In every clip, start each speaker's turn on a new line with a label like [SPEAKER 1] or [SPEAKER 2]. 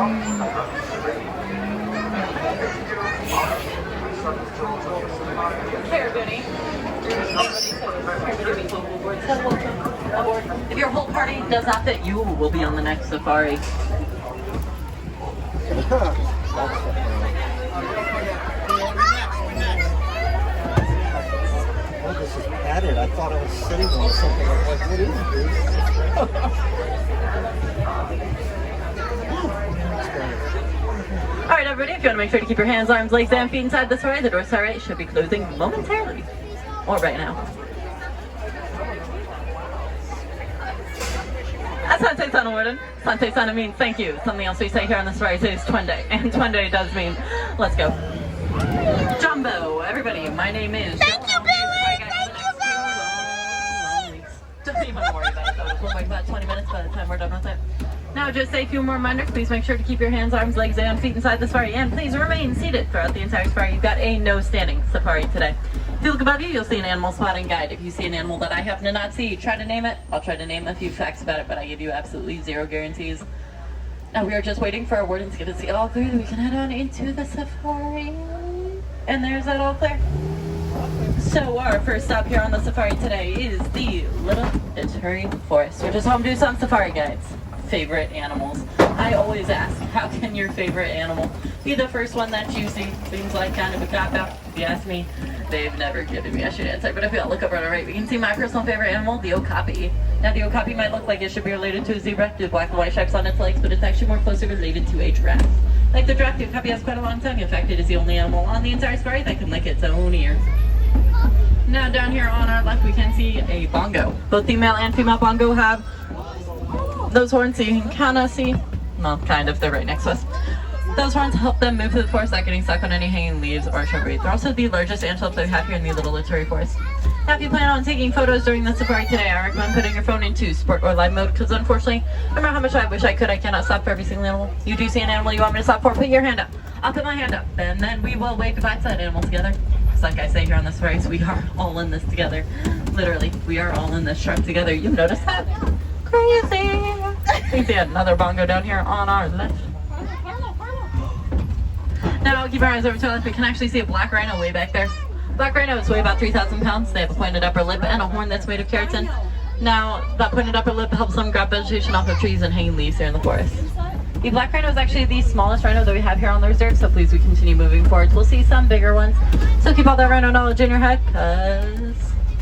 [SPEAKER 1] If your whole party does not fit, you will be on the next safari.
[SPEAKER 2] Oh, this is padded. I thought I was sitting on something. I was like, what is this?
[SPEAKER 1] Alright everybody, if you want to make sure to keep your hands, arms, legs, and feet inside the safari, the door safari should be closing momentarily. Or right now. Asante Sana Warden. Asante Sana means thank you. Something else we say here on the safari is Twende. And Twende does mean let's go. Jumbo, everybody, my name is
[SPEAKER 3] Thank you, Billy! Thank you, Billy!
[SPEAKER 1] Don't even worry about it, though. We'll wait about 20 minutes by the time we're done with it. Now, just a few more reminders. Please make sure to keep your hands, arms, legs, and feet inside the safari. And please remain seated throughout the entire safari. You've got a no standing safari today. If you look above you, you'll see an animal spotting guide. If you see an animal that I happen to not see, try to name it. I'll try to name a few facts about it, but I give you absolutely zero guarantees. Now, we are just waiting for our wardens to get us the all clear. We can head on into the safari. And there's that all clear. So our first stop here on the safari today is the Little Ituri Forest, which is home to some safari guides' favorite animals. I always ask, how can your favorite animal be the first one that you see? Seems like kind of a cop-out, if you ask me. They've never given me a shit answer, but if we all look over on the right, we can see my personal favorite animal, the okapi. Now the okapi might look like it should be related to a zebra, due to black and white stripes on its legs, but it's actually more closely related to a giraffe. Like the giraffe, the okapi has quite a long tongue. In fact, it is the only animal on the entire safari that can lick its own ear. Now down here on our left, we can see a bongo. Both the male and female bongo have those horns, so you can kind of see, well, kind of, they're right next to us. Those horns help them move through the forest without getting stuck on any hanging leaves or shrubbery. They're also the largest antelope that we have here in the Little Ituri Forest. Now, if you plan on taking photos during the safari today, I recommend putting your phone into sport or live mode, because unfortunately, no matter how much I wish I could, I cannot stop for every single animal. You do see an animal you want me to stop for, put your hand up. I'll put my hand up, and then we will wave goodbye to that animal together. It's like I say here on the safari, we are all in this together. Literally, we are all in this truck together. You notice that? Crazy! We see another bongo down here on our left. Now, keep our eyes over to our left. We can actually see a black rhino way back there. Black rhinos weigh about 3,000 pounds. They have a pointed upper lip and a horn that's made of keratin. Now, that pointed upper lip helps them grab vegetation off of trees and hanging leaves here in the forest. The black rhino is actually the smallest rhino that we have here on the reserve, so please, we continue moving forward. We'll see some bigger ones. So keep all that rhino knowledge in your head, because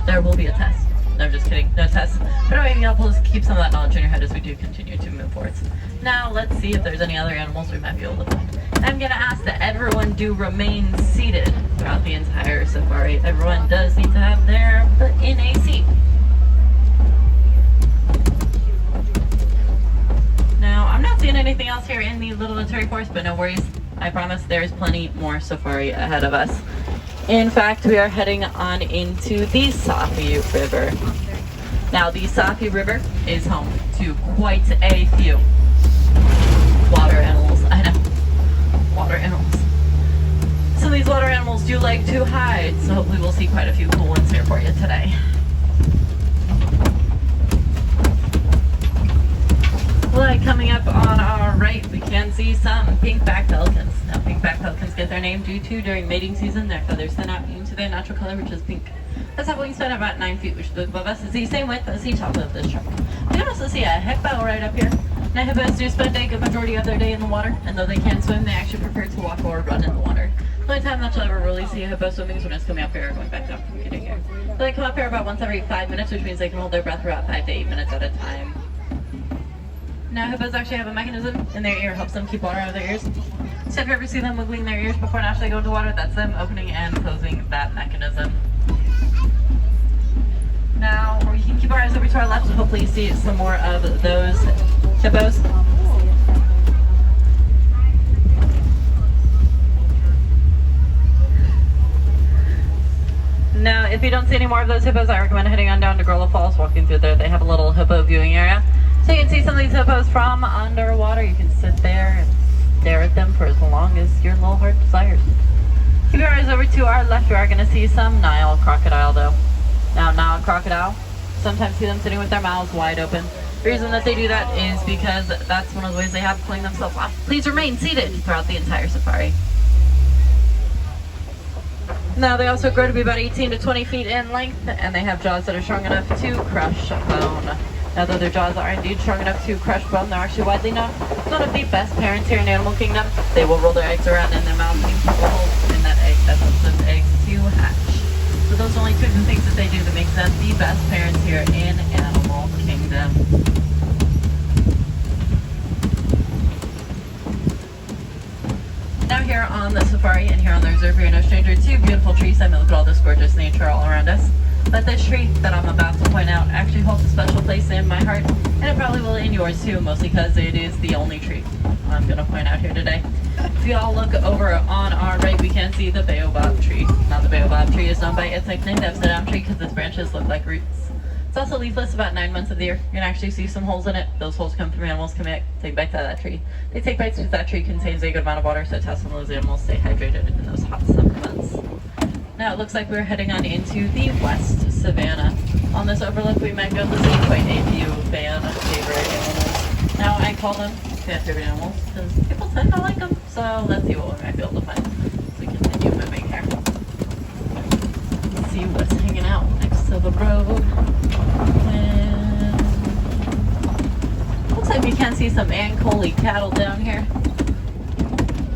[SPEAKER 1] there will be a test. No, I'm just kidding. No test. But anyway, we'll just keep some of that knowledge in your head as we do continue to move forwards. Now, let's see if there's any other animals we might be able to find. I'm going to ask that everyone do remain seated throughout the entire safari. Everyone does need to have their foot in a seat. Now, I'm not seeing anything else here in the Little Ituri Forest, but no worries. I promise there's plenty more safari ahead of us. In fact, we are heading on into the Safi River. Now, the Safi River is home to quite a few water animals. I know, water animals. Some of these water animals do like to hide, so hopefully we'll see quite a few cool ones here for you today. Like coming up on our right, we can see some pink-backed pelicans. Now, pink-backed pelicans get their name due to, during mating season, their feathers thin out into their natural color, which is pink. That's have a wingspan of about 9 feet, which above us is the same width as the top of this truck. We can also see a hippo right up here. Now, hippos do spend a good majority of their day in the water, and though they can swim, they actually prefer to walk or run in the water. The only time that you'll ever really see a hippo swimming is when it's coming up here or going back down from getting here. So they come up here about once every 5 minutes, which means they can hold their breath for about 5 to 8 minutes at a time. Now, hippos actually have a mechanism in their ear, helps them keep water out of their ears. So if you ever see them wiggling their ears before and after they go into water, that's them opening and closing that mechanism. Now, we can keep our eyes over to our left and hopefully see some more of those hippos. Now, if you don't see any more of those hippos, I recommend heading on down to Gorla Falls, walking through there. They have a little hippo viewing area. So you can see some of these hippos from underwater. You can sit there and stare at them for as long as your little heart desires. Keep your eyes over to our left. We are going to see some Nile crocodile, though. Now, Nile crocodile, sometimes see them sitting with their mouths wide open. The reason that they do that is because that's one of the ways they have of pulling themselves off. Please remain seated throughout the entire safari. Now they also grow to be about 18 to 20 feet in length, and they have jaws that are strong enough to crush bone. Now though their jaws are indeed strong enough to crush bone, they're actually widely known as one of the best parents here in Animal Kingdom. They will roll their eggs around in their mouth, leaving holes in that egg that helps those eggs to hatch. So those are only two of the things that they do that make them the best parents here in Animal Kingdom. Now here on the safari and here on the reserve, you're no stranger to beautiful trees. I mean, look at all this gorgeous nature all around us. But this tree that I'm about to point out actually holds a special place in my heart, and it probably will in yours too, mostly because it is the only tree I'm going to point out here today. If you all look over on our right, we can see the baobab tree. Now the baobab tree is known by its nickname, the upside down tree, because its branches look like roots. It's also leafless about 9 months of the year. You're going to actually see some holes in it. Those holes come from animals coming take bites out of that tree. They take bites because that tree contains a good amount of water, so it helps some of those animals stay hydrated in those hot summer months. Now it looks like we're heading on into the West Savannah. On this overlook, we might be able to see quite a few fan favorite animals. Now I call them fan favorite animals because people tend to like them. So let's see what we might be able to find as we continue moving here. Let's see what's hanging out next to the road. And looks like we can see some Ankole cattle down here.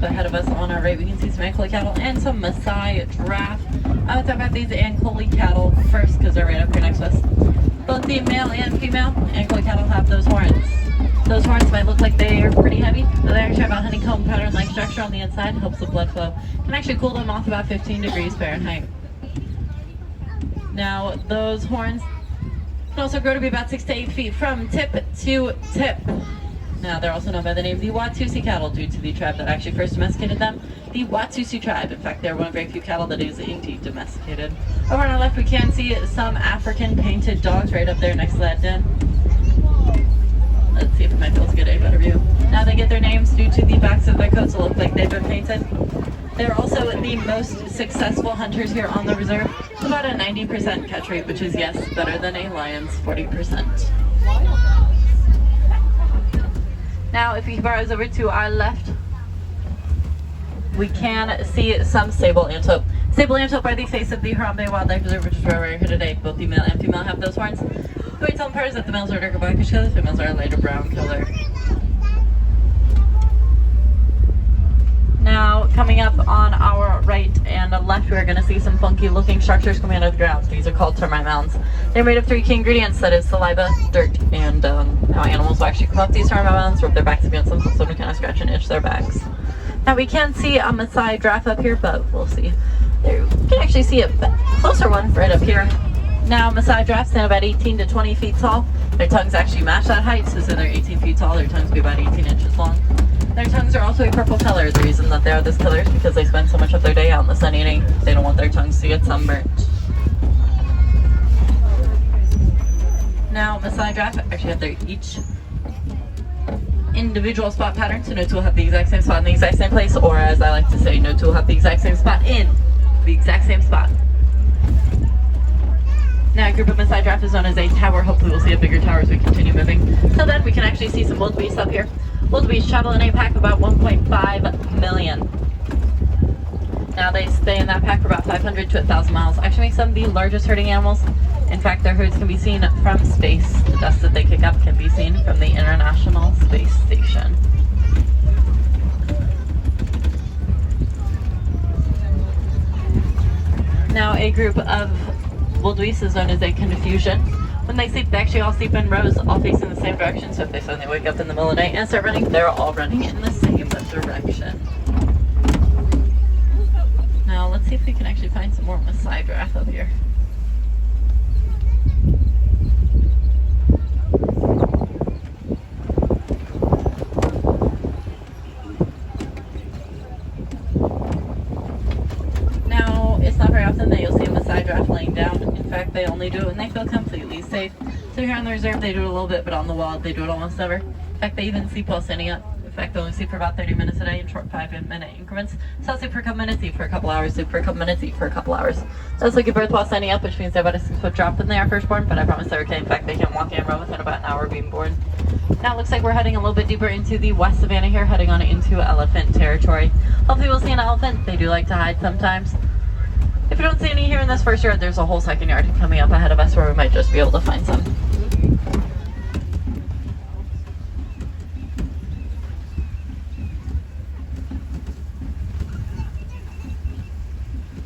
[SPEAKER 1] Ahead of us on our right, we can see some Ankole cattle and some Maasai giraffe. I would talk about these Ankole cattle first because they're right up here next to us. Both the male and female Ankole cattle have those horns. Those horns might look like they are pretty heavy, but they actually have a honeycomb pattern-like structure on the inside. Helps the blood flow. Can actually cool them off about 15 degrees Fahrenheit. Now, those horns can also grow to be about 6 to 8 feet from tip to tip. Now, they're also known by the name the Watusi cattle due to the tribe that actually first domesticated them, the Watusi tribe. In fact, they're one of very few cattle that is indeed domesticated. Over on our left, we can see some African painted dogs right up there next to that den. Let's see if it might be able to get a better view. Now, they get their names due to the backs of their coats that look like they've been painted. They're also the most successful hunters here on the reserve. It's about a 90% catch rate, which is, yes, better than a lion's 40%. Now, if we keep our eyes over to our left, we can see some sable antelope. Sable antelope are the face of the Harambe Wildlife Reserve, which is where we're here today. Both the male and female have those horns. The way to tell them apart is that the males are a darker blackish color, the females are a lighter brown color. Now, coming up on our right and left, we're going to see some funky looking structures coming out of the ground. These are called termite mounds. They're made of 3 key ingredients, that is saliva, dirt, and now animals will actually come up these termite mounds, rub their backs against them, so they kind of scratch and itch their backs. Now we can see a Maasai giraffe up here, but we'll see. There, we can actually see a closer one right up here. Now Maasai giraffes stand about 18 to 20 feet tall. Their tongues actually match that height, so they're 18 feet tall, their tongues will be about 18 inches long. Their tongues are also a purple color. The reason that they are this color is because they spend so much of their day out in the sun eating. They don't want their tongues to get sunburnt. Now, Maasai giraffe actually have their each individual spot pattern, so no two will have the exact same spot in the exact same place, or as I like to say, no two will have the exact same spot in the exact same spot. Now, a group of Maasai giraffe is known as a tower. Hopefully we'll see a bigger tower as we continue moving. Till then, we can actually see some wildebeest up here. Wildebeest travel in a pack of about 1.5 million. Now they stay in that pack for about 500 to 1,000 miles. Actually makes them the largest herding animals. In fact, their herds can be seen from space. The dust that they kick up can be seen from the International Space Station. Now a group of wildebeest is known as a confusion. When they sleep, they actually all sleep in rows, all facing the same direction. So if they suddenly wake up in the middle of the night and start running, they're all running in the same direction. Now let's see if we can actually find some more Maasai giraffe up here. Now, it's not very often that you'll see a Maasai giraffe laying down. In fact, they only do it when they feel completely safe. So here on the reserve, they do it a little bit, but on the wild, they do it almost never. In fact, they even sleep while standing up. In fact, they only sleep for about 30 minutes a day in short 5-minute increments. So sleep for a couple minutes, eat for a couple hours, sleep for a couple minutes, eat for a couple hours. That's like a birth while standing up, which means they have about a 6-foot drop when they are first born, but I promise they're okay. In fact, they can walk and run within about an hour of being born. Now it looks like we're heading a little bit deeper into the West Savannah here, heading on into elephant territory. Hopefully we'll see an elephant. They do like to hide sometimes. If you don't see any here in this first yard, there's a whole second yard coming up ahead of us where we might just be able to find some.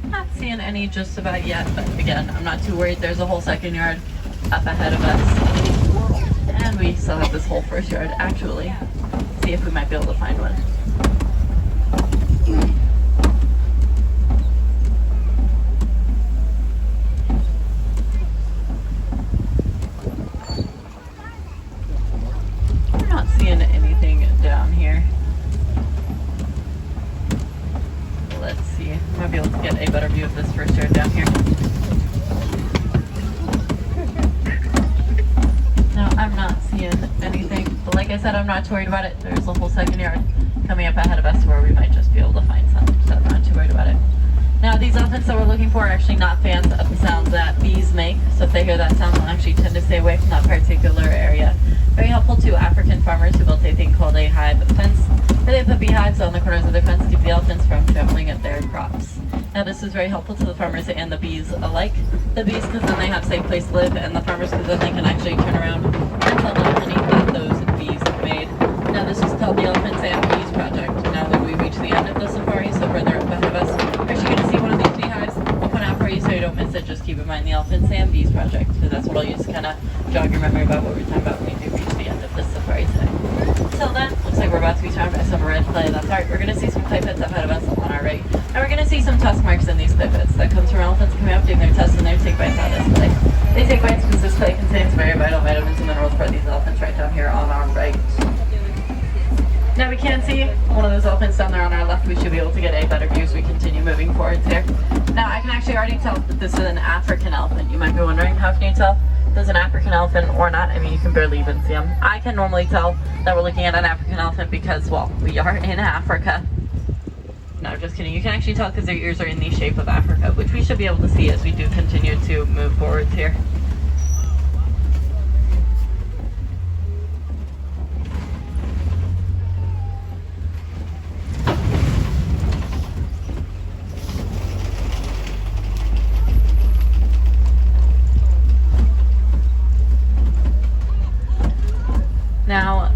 [SPEAKER 1] Not seeing any just about yet, but again, I'm not too worried. There's a whole second yard up ahead of us. And we still have this whole first yard, actually. See if we might be able to find one. We're not seeing anything down here. Let's see. I might be able to get a better view of this first yard down here. No, I'm not seeing anything. But like I said, I'm not too worried about it. There's a whole second yard coming up ahead of us where we might just be able to find some. So I'm not too worried about it. Now, these elephants that we're looking for are actually not fans of the sounds that bees make. So if they hear that sound, they'll actually tend to stay away from that particular area. Very helpful to African farmers who built a thing called a hive fence, where they put beehives on the corners of their fence to keep the elephants from trampling at their crops. Now, this is very helpful to the farmers and the bees alike. The bees, because then they have a safe place to live, and the farmers, because then they can actually turn around and sell the honey that those bees have made. Now, this is called the Elephants and Bees Project. Now, when we reach the end of the safari, so further up ahead of us, we're actually going to see one of these beehives. I'll point out for you so you don't miss it. Just keep in mind the Elephants and Bees Project, because that's what I'll use to kind of jog your memory about what we're talking about when we do reach the end of this safari today. Until then, looks like we're about to be surrounded by some red clay. That's right. We're going to see some clay pits ahead of us on our right. And we're going to see some tusk marks in these clay pits. That comes from elephants coming up, doing their tests and their take bites out of this clay. They take bites because this clay contains very vital vitamins and minerals for these elephants right down here on our right. Now we can see one of those elephants down there on our left. We should be able to get a better view as we continue moving forward here. Now I can actually already tell that this is an African elephant. You might be wondering, how can you tell if this is an African elephant or not? I mean, you can barely even see them. I can normally tell that we're looking at an African elephant because, well, we are in Africa. No, just kidding. You can actually tell because their ears are in the shape of Africa, which we should be able to see as we do continue to move forward here. Now,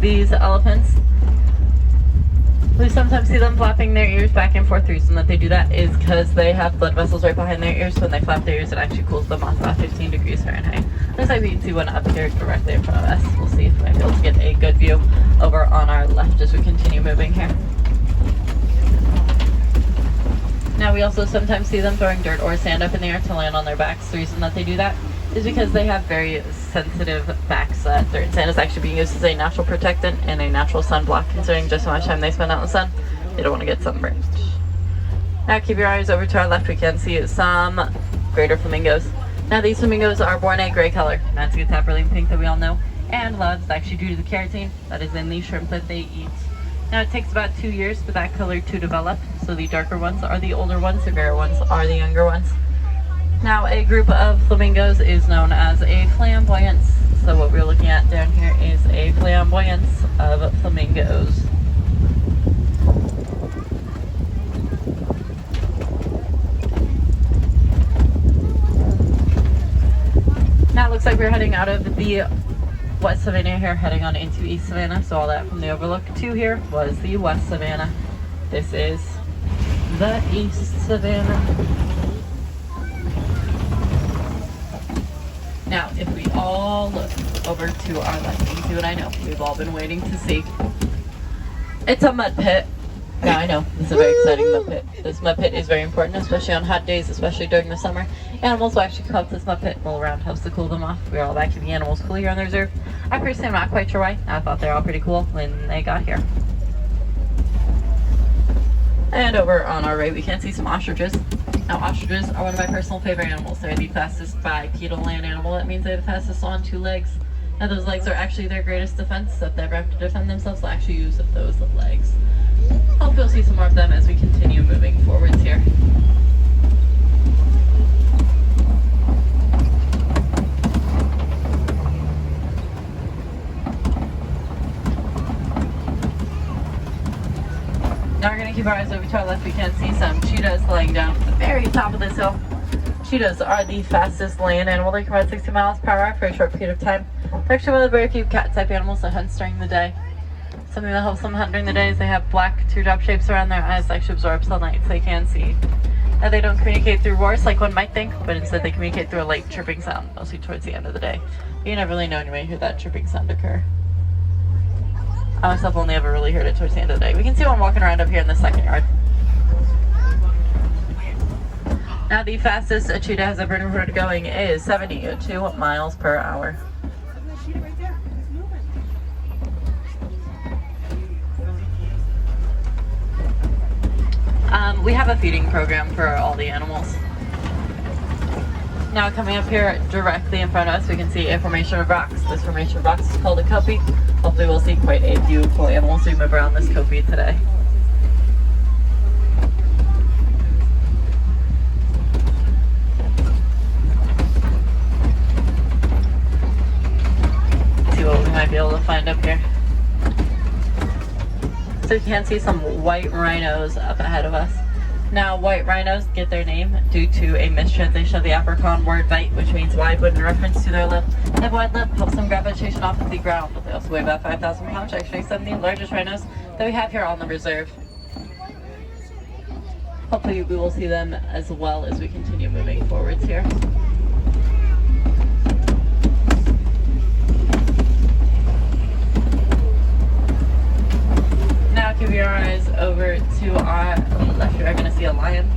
[SPEAKER 1] these elephants, we sometimes see them flapping their ears back and forth. The reason that they do that is because they have blood vessels right behind their ears. So when they flap their ears, it actually cools them off about 15 degrees Fahrenheit. Looks like we can see one up here directly in front of us. We'll see if we might be able to get a good view over on our left as we continue moving here. Now, we also sometimes see them throwing dirt or sand up in the air to land on their backs. The reason that they do that is because they have very sensitive backs. Dirt and sand is actually being used as a natural protectant and a natural sunblock, considering just how much time they spend out in the sun. They don't want to get sunburned. Now keep your eyes over to our left. We can see some greater flamingos. Now these flamingos are born a gray color. That's the taproline pink that we all know. And a lot of it's actually due to the keratin that is in the shrimp that they eat. Now it takes about 2 years for that color to develop. So the darker ones are the older ones, the grayer ones are the younger ones. Now, a group of flamingos is known as a flamboyance. So what we're looking at down here is a flamboyance of flamingos. Now it looks like we're heading out of the West Savannah here, heading on into East Savannah. So all that from the overlook to here was the West Savannah. This is the East Savannah. Now, if we all look over to our left, you can see what I know. We've all been waiting to see. It's a mud pit. Now, I know, this is a very exciting mud pit. This mud pit is very important, especially on hot days, especially during the summer. Animals will actually come up to this mud pit, roll around, helps to cool them off. We're all back to the animals cool here on the reserve. I personally am not quite sure why. I thought they were all pretty cool when they got here. And over on our right, we can see some ostriches. Now, ostriches are one of my personal favorite animals. They're the fastest bipedal land animal. That means they're the fastest on 2 legs. Now those legs are actually their greatest defense, so if they ever have to defend themselves, they'll actually use those legs. Hope you'll see some more of them as we continue moving forwards here. Now we're going to keep our eyes over to our left. We can see some cheetahs laying down at the very top of this hill. Cheetahs are the fastest land animal. They can run 60 miles per hour for a short period of time. They're actually one of the very few cat-type animals that hunts during the day. Something that helps them hunt during the day is they have black teardrop shapes around their eyes that actually absorb sunlight so they can see. Now they don't communicate through roars like one might think, but instead they communicate through a light chirping sound, mostly towards the end of the day. You never really know when you may hear that chirping sound occur. I myself only ever really heard it towards the end of the day. We can see one walking around up here in the second yard. Now the fastest a cheetah has ever been reported going is 72 miles per hour. We have a feeding program for all the animals. Now coming up here directly in front of us, we can see a formation of rocks. This formation of rocks is called a copie. Hopefully we'll see quite a few cool animals as we move around this copie today. Let's see what we might be able to find up here. So you can see some white rhinos up ahead of us. Now, white rhinos get their name due to a mistranslation of the Afrikaans word "vite," which means wide, but in reference to their lip. They have a wide lip, helps them grab vegetation off of the ground. They also weigh about 5,000 pounds, which actually makes them the largest rhinos that we have here on the reserve. Hopefully we will see them as well as we continue moving forwards here. Now keep your eyes over to our left. You're going to see a lion.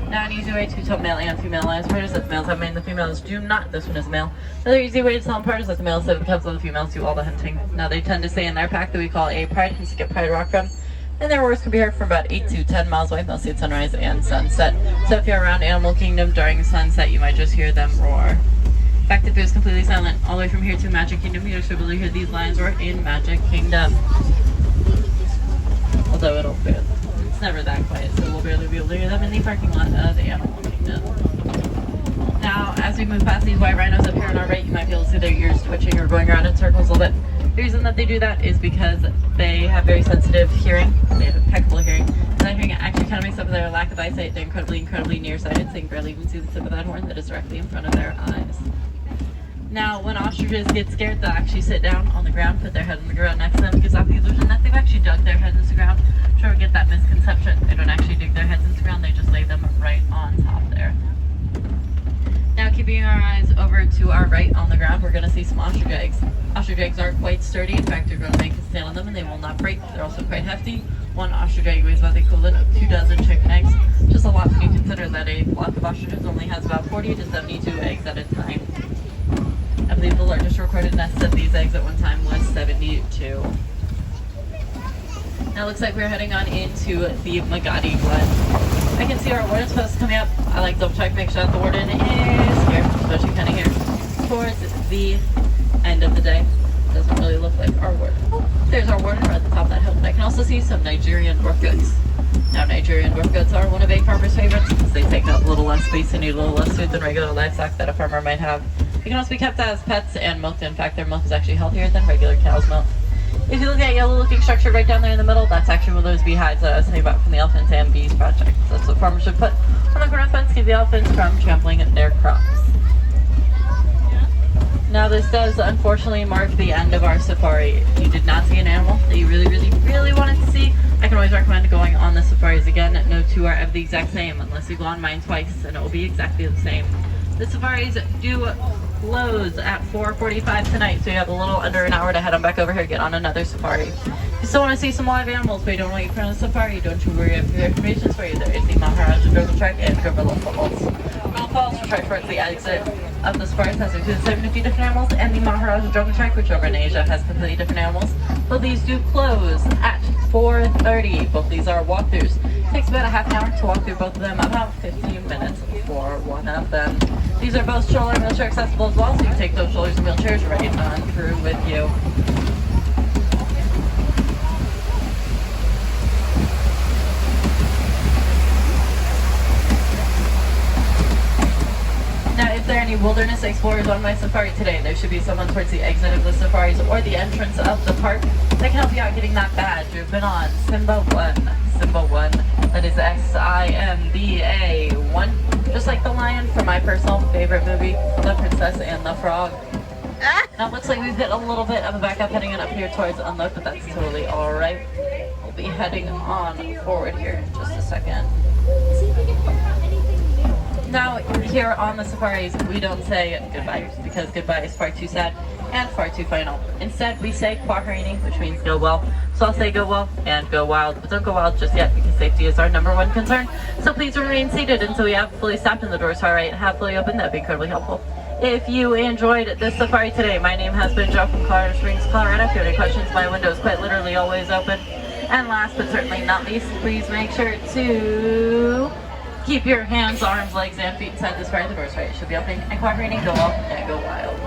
[SPEAKER 1] Now an easy way to tell male and female lions apart is that the males have mane and the females do not. This one is male. Another easy way to tell them apart is that the males live in cubs while the females do all the hunting. Now they tend to stay in their pack that we call a pride, hence get pride rock from. And their roars can be heard from about 8 to 10 miles away, mostly at sunrise and sunset. So if you're around Animal Kingdom during sunset, you might just hear them roar. In fact, if it was completely silent all the way from here to Magic Kingdom, you'd actually be able to hear these lions roar in Magic Kingdom. Although it's never that quiet, so we'll barely be able to hear them in the parking lot of the Animal Kingdom. Now, as we move past these white rhinos up here on our right, you might be able to see their ears twitching or going around in circles a little bit. The reason that they do that is because they have very sensitive hearing. They have impeccable hearing. And that hearing actually kind of makes up for their lack of eyesight. They're incredibly nearsighted, so they can barely even see the tip of that horn that is directly in front of their eyes. Now, when ostriches get scared, they'll actually sit down on the ground, put their head on the ground next to them, gives off the illusion that they've actually dug their heads into the ground. Try to get that misconception. They don't actually dig their heads into the ground, they just lay them right on top there. Now, keeping our eyes over to our right on the ground, we're going to see some ostrich eggs. Ostrich eggs are quite sturdy. In fact, you're going to make a stand on them and they will not break. They're also quite hefty. One ostrich egg weighs about the equivalent of 2 dozen chicken eggs. Just a lot when you consider that a flock of ostriches only has about 40 to 72 eggs at a time. I believe the largest recorded nest of these eggs at one time was 72. Now it looks like we're heading on into the Magadi Glen. I can see our warden's post coming up. I like double check, make sure that the warden is here, especially kind of here towards the end of the day. Doesn't really look like our warden. Oh, there's our warden right at the top of that hill. But I can also see some Nigerian dwarf goats. Now Nigerian dwarf goats are one of a farmer's favorites because they take up a little less space and need a little less food than regular livestock that a farmer might have. They can also be kept as pets and milked. In fact, their milk is actually healthier than regular cow's milk. If you look at that yellow looking structure right down there in the middle, that's actually one of those beehives that I was saying about from the Elephants and Bees project. That's what farmers should put on the ground fence to keep the elephants from trampling their crops. Now this does unfortunately mark the end of our safari. If you did not see an animal that you really wanted to see, I can always recommend going on the safaris again. No two are ever the exact same unless you go on mine twice and it will be exactly the same. The safaris do close at 4:45 tonight, so you have a little under an hour to head on back over here and get on another safari. If you still want to see some live animals but you don't want to eat from the safari, don't you worry, I have information for you. There is the Maharaja Jungle Trek and Gorilla Falls. Gorilla Falls, which right towards the exit of the safaris, has included 70 different animals, and the Maharaja Jungle Trek, which over in Asia has completely different animals. But these do close at 4:30. Both these are walkthroughs. It takes about a half an hour to walk through both of them, about 15 minutes for one of them. These are both stroller and wheelchair accessible as well, so you can take those strollers and wheelchairs right on through with you. Now, if there are any wilderness explorers on my safari today, there should be someone towards the exit of the safaris or the entrance of the park that can help you out getting that badge. You've been on Simba 1. Simba 1. That is SIMBA 1. Just like the lion from my personal favorite movie, The Princess and the Frog. Now, it looks like we've hit a little bit of a backup heading on up here towards Unload, but that's totally alright. We'll be heading on forward here in just a second. Now, here on the safaris, we don't say goodbye, because goodbye is far too sad and far too final. Instead, we say Kwaherini, which means go well. So I'll say go well and go wild, but don't go wild just yet, because safety is our #1 concern. So please remain seated until we have fully stopped and the doors are right, have fully opened. That'd be incredibly helpful. If you enjoyed this safari today, my name has been Joe from Colorado Springs, Colorado. If you have any questions, my window is quite literally always open. And last but certainly not least, please make sure to keep your hands, arms, legs, and feet inside this part of the doors right. It should be opening and cooperating. Go well and go wild.